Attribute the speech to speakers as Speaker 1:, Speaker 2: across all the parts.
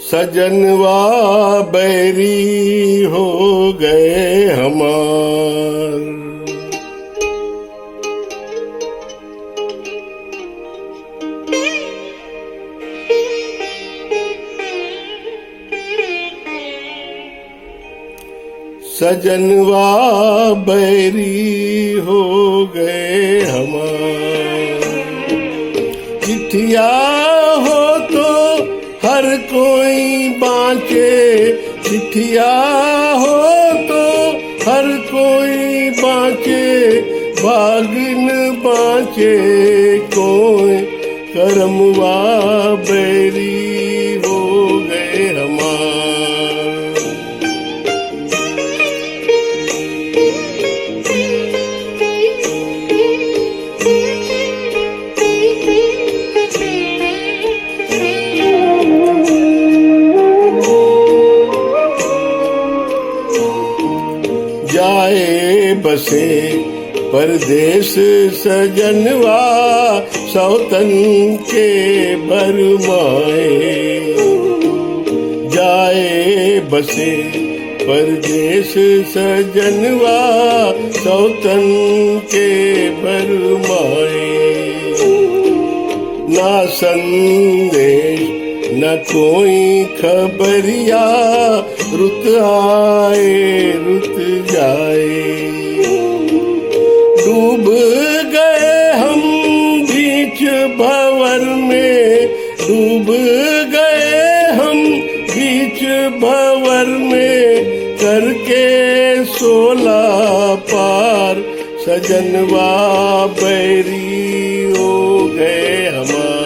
Speaker 1: सजनवा बैरी हो गए हमार। सजनवा बैरी हो गए हमार। चिट्ठिया हो तो हर कोई बाँचे, चिट्ठिया हो तो हर कोई बाँचे, भागिन बाँचे कोई, करमवा बैरी हो गए हमार। जाए बसे परदेश सजनवा, सौतन के बरमाए। जाए बसे परदेश सजनवा, सौतन के बरमाए। ना संदेश न कोई खबरिया, रुत आए रुत जाए। डूब गए हम बीच भंवर में, डूब गए हम बीच भंवर में, करके 16 पार, सजनवा बैरी हो गए हमार।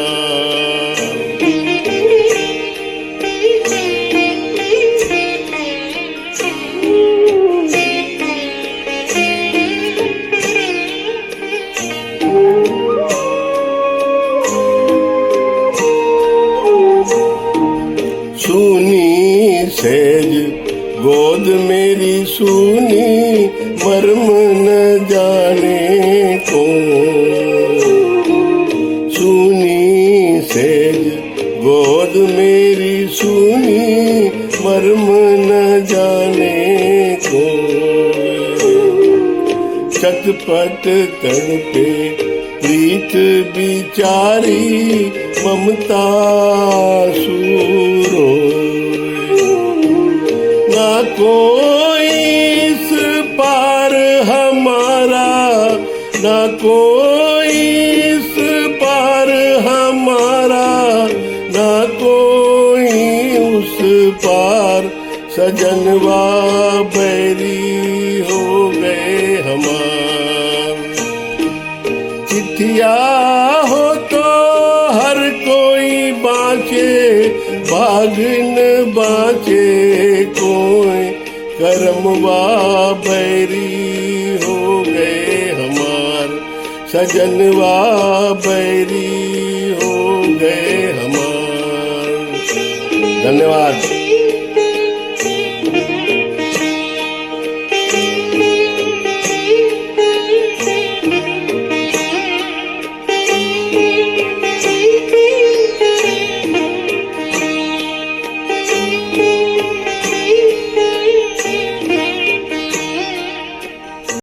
Speaker 1: सूनी सेज गोद मेरी सूनी, मर्म न जाने को। सूनी सेज गोद मेरी सूनी, मर्म न जाने को। चटपट तड़पे प्रीत बिचारी, ममता सूरो। ना कोई इस पार हमारा, ना कोई इस पार हमारा, ना कोई उस पार, सजनवा बैरी हो गए हमार। चिट्ठिया हो तो हर कोई बाँचे, भागिन बाँचे कोई, करमवा बैरी हो गए हमार। सजनवा बैरी हो गए हमार। धन्यवाद।